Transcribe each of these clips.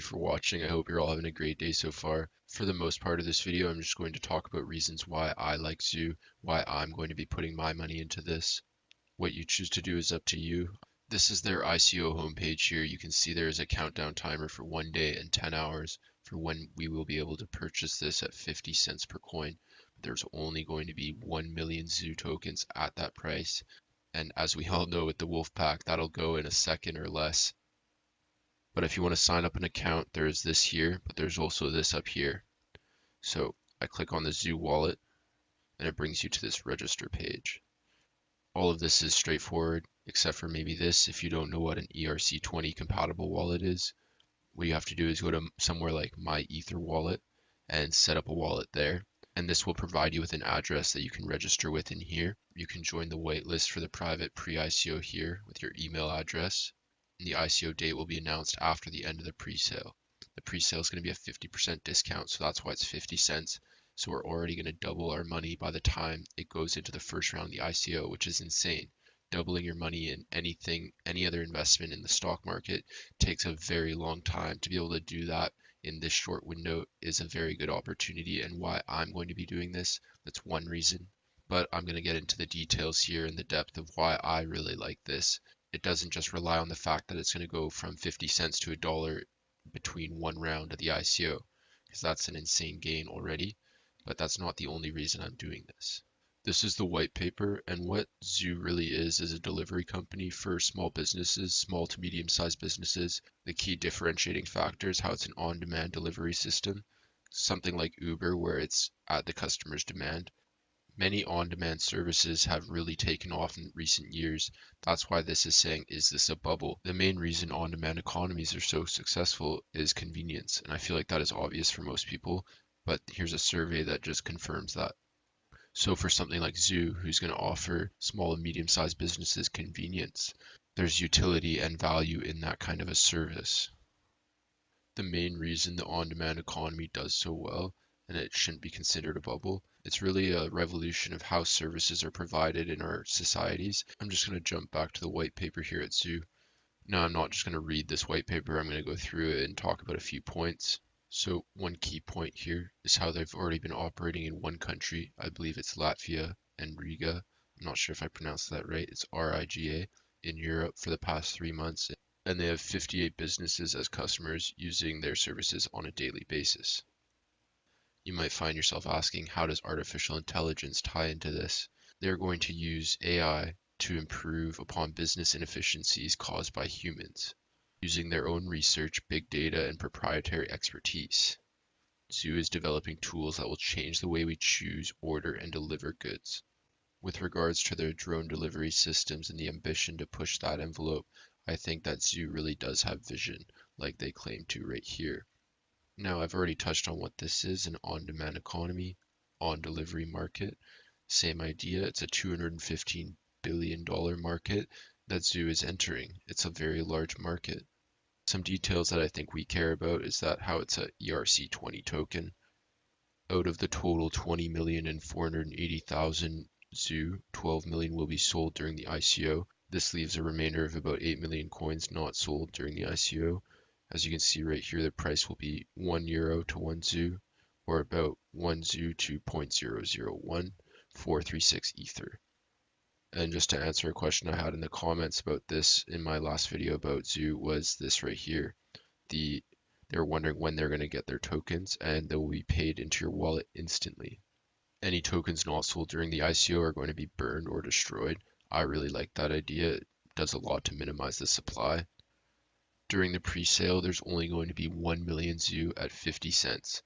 you for watching. I hope you're all having a great day so far. For the most part of this video, I'm just going to talk about reasons why I like Zeew, why I'm going to be putting my money into this. What you choose to do is up to you. This is their ICO homepage here. You can see there is a countdown timer for 1 day and 10 hours for when we will be able to purchase this at 50 cents per coin. There's only going to be 1 million Zeew tokens at that price. And as we all know with the wolf pack, that'll go in a second or less. But if you want to sign up an account, there's this here, but there's also this up here. So I click on the Zeew wallet and it brings you to this register page. All of this is straightforward, except for maybe this. If you don't know what an ERC20 compatible wallet is, what you have to do is go to somewhere like My Ether wallet and set up a wallet there. And this will provide you with an address that you can register with in here. You can join the whitelist for the private pre-ICO here with your email address. And the ICO date will be announced after the end of the pre-sale. The pre-sale is going to be a 50% discount, so that's why it's 50 cents. So we're already going to double our money by the time it goes into the first round of the ICO, which is insane. Doubling your money in any other investment in the stock market takes a very long time. To be able to do that in this short window is a very good opportunity, and why I'm going to be doing this. That's one reason. But I'm going to get into the details here and the depth of why I really like this. It doesn't just rely on the fact that it's going to go from 50 cents to $1 between one round of the ICO, because that's an insane gain already. But that's not the only reason I'm doing this. This is the white paper, and what Zeew really is a delivery company for small businesses, small to medium-sized businesses. The key differentiating factor is how it's an on-demand delivery system, something like Uber where it's at the customer's demand. Many on-demand services have really taken off in recent years. That's why this is saying, is this a bubble? The main reason on-demand economies are so successful is convenience, and I feel like that is obvious for most people, but here's a survey that just confirms that. So for something like Zeew, who's going to offer small and medium-sized businesses convenience, there's utility and value in that kind of a service. The main reason the on-demand economy does so well, and it shouldn't be considered a bubble, it's really a revolution of how services are provided in our societies. I'm just going to jump back to the white paper here at Zeew. Now I'm not just going to read this white paper, I'm going to go through it and talk about a few points. So one key point here is how they've already been operating in one country. I believe it's Latvia and Riga. I'm not sure if I pronounced that right. It's Riga in Europe for the past 3 months. And they have 58 businesses as customers using their services on a daily basis. You might find yourself asking, how does artificial intelligence tie into this? They're going to use AI to improve upon business inefficiencies caused by humans, using their own research, big data, and proprietary expertise. Zeew is developing tools that will change the way we choose, order, and deliver goods. With regards to their drone delivery systems and the ambition to push that envelope, I think that Zeew really does have vision, like they claim to right here. Now, I've already touched on what this is, an on-demand economy, on-delivery market. Same idea, it's a $215 billion market that Zeew is entering. It's a very large market. Some details that I think we care about is that how it's a ERC20 token. Out of the total 20,480,000 Zeew, 12 million will be sold during the ICO. This leaves a remainder of about 8 million coins not sold during the ICO. As you can see right here, the price will be €1 to 1 Zeew, or about 1 Zeew to 0.001436 Ether. And just to answer a question I had in the comments about this in my last video about Zeew was this right here. They're wondering when they're going to get their tokens, and they will be paid into your wallet instantly. Any tokens not sold during the ICO are going to be burned or destroyed. I really like that idea. It does a lot to minimize the supply. During the pre-sale, there's only going to be 1 million Zeew at 50 cents.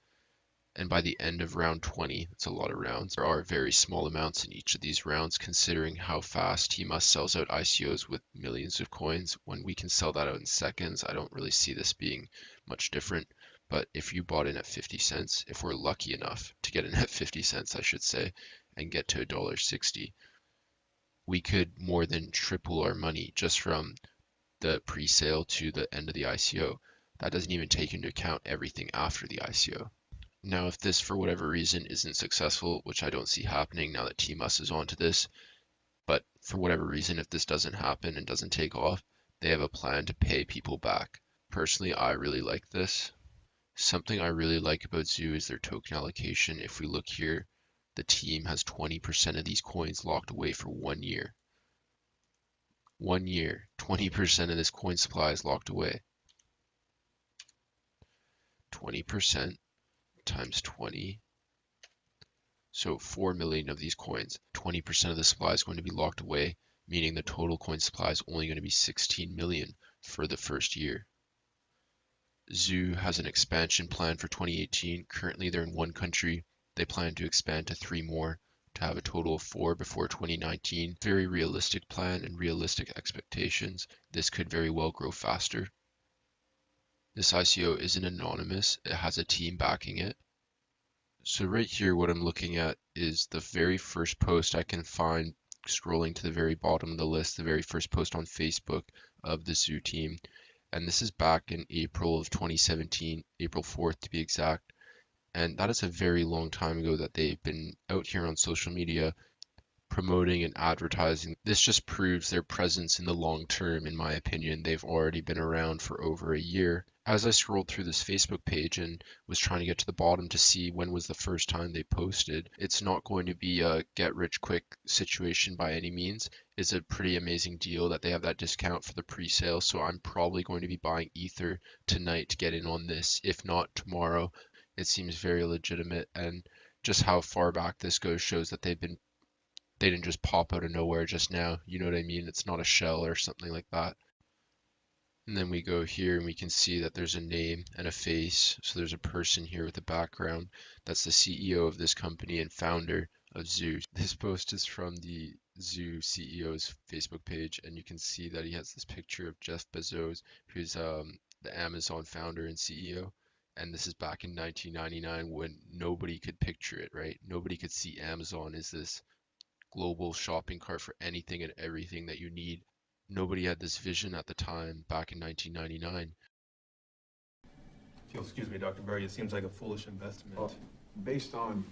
And by the end of round 20, that's a lot of rounds, there are very small amounts in each of these rounds considering how fast TMUS sells out ICOs with millions of coins. When we can sell that out in seconds, I don't really see this being much different. But if you bought in at 50 cents, if we're lucky enough to get in at 50 cents, I should say, and get to $1.60, we could more than triple our money just from the pre-sale to the end of the ICO. That doesn't even take into account everything after the ICO. Now, if this for whatever reason isn't successful, which I don't see happening now that TMUS is onto this, but for whatever reason, if this doesn't happen and doesn't take off, they have a plan to pay people back. Personally, I really like this. Something I really like about Zeew is their token allocation. If we look here, the team has 20% of these coins locked away for 1 year. 1 year, 20% of this coin supply is locked away. 20% times 20. So 4 million of these coins. 20% of the supply is going to be locked away, meaning the total coin supply is only going to be 16 million for the first year. Zeew has an expansion plan for 2018. Currently, they're in one country. They plan to expand to 3 more to have a total of 4 before 2019. Very realistic plan and realistic expectations. This could very well grow faster. This ICO isn't anonymous. It has a team backing it. So right here, what I'm looking at is the very first post I can find scrolling to the very bottom of the list, the very first post on Facebook of the Zeew team. And this is back in April of 2017, April 4th to be exact. And that is a very long time ago that they've been out here on social media promoting and advertising. This just proves their presence in the long term, in my opinion. They've already been around for over a year. As I scrolled through this Facebook page and was trying to get to the bottom to see when was the first time they posted, it's not going to be a get rich quick situation by any means. It's a pretty amazing deal that they have that discount for the pre-sale, so I'm probably going to be buying Ether tonight to get in on this, if not tomorrow. It seems very legitimate, and just how far back this goes shows that they didn't just pop out of nowhere just now. You know what I mean? It's not a shell or something like that. And then we go here and we can see that there's a name and a face. So there's a person here with a background. That's the CEO of this company and founder of Zeew. This post is from the Zeew CEO's Facebook page, and you can see that he has this picture of Jeff Bezos, who's the Amazon founder and CEO. And this is back in 1999 when nobody could picture it, right? Nobody could see Amazon as this global shopping cart for anything and everything that you need. Nobody had this vision at the time back in 1999. If you'll excuse me, Dr. Berry, it seems like a foolish investment. Well, based on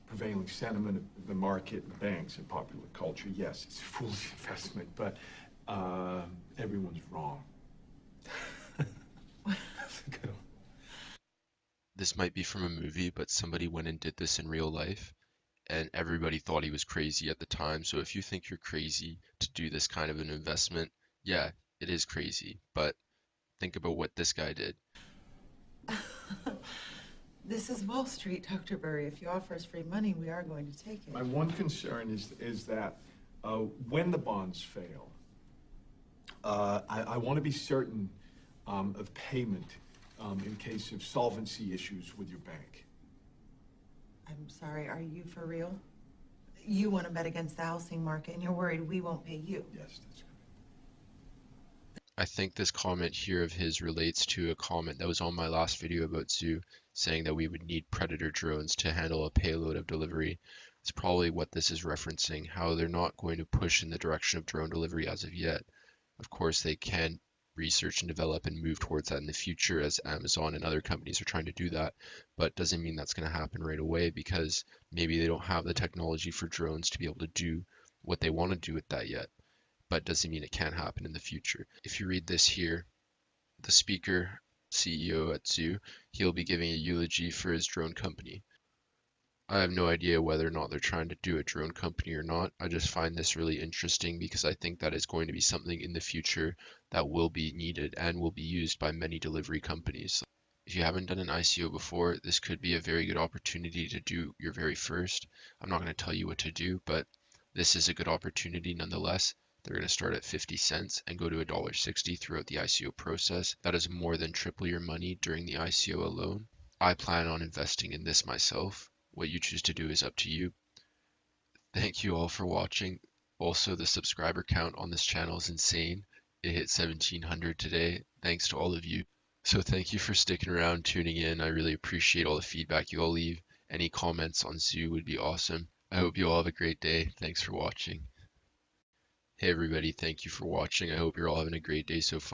prevailing sentiment of the market, the banks, and popular culture, yes, it's a foolish investment, but everyone's wrong. That's a good one. This might be from a movie, but somebody went and did this in real life, and everybody thought he was crazy at the time. So if you think you're crazy to do this kind of an investment, yeah, it is crazy. But think about what this guy did. This is Wall Street, Dr. Berry. If you offer us free money, we are going to take it. My one concern is that when the bonds fail, I want to be certain of payment in case of solvency issues with your bank. I'm sorry, are you for real? You want to bet against the housing market and you're worried we won't pay you. Yes, that's correct. I think this comment here of his relates to a comment that was on my last video about Zeew, saying that we would need predator drones to handle a payload of delivery. It's probably what this is referencing, how they're not going to push in the direction of drone delivery as of yet. Of course, they can research and develop and move towards that in the future as Amazon and other companies are trying to do that, but doesn't mean that's going to happen right away because maybe they don't have the technology for drones to be able to do what they want to do with that yet, but doesn't mean it can't happen in the future. If you read this here, the speaker, CEO at Zeew, he'll be giving a eulogy for his drone company. I have no idea whether or not they're trying to do a drone company or not. I just find this really interesting because I think that is going to be something in the future that will be needed and will be used by many delivery companies. If you haven't done an ICO before, this could be a very good opportunity to do your very first. I'm not going to tell you what to do, but this is a good opportunity nonetheless. They're going to start at 50 cents and go to $1.60 throughout the ICO process. That is more than triple your money during the ICO alone. I plan on investing in this myself. What you choose to do is up to you. Thank you all for watching. Also, the subscriber count on this channel is insane. It hit 1,700 today, thanks to all of you. So thank you for sticking around, tuning in. I really appreciate all the feedback you all leave. Any comments on Zeew would be awesome. I hope you all have a great day. Thanks for watching. Hey everybody, thank you for watching. I hope you're all having a great day so far.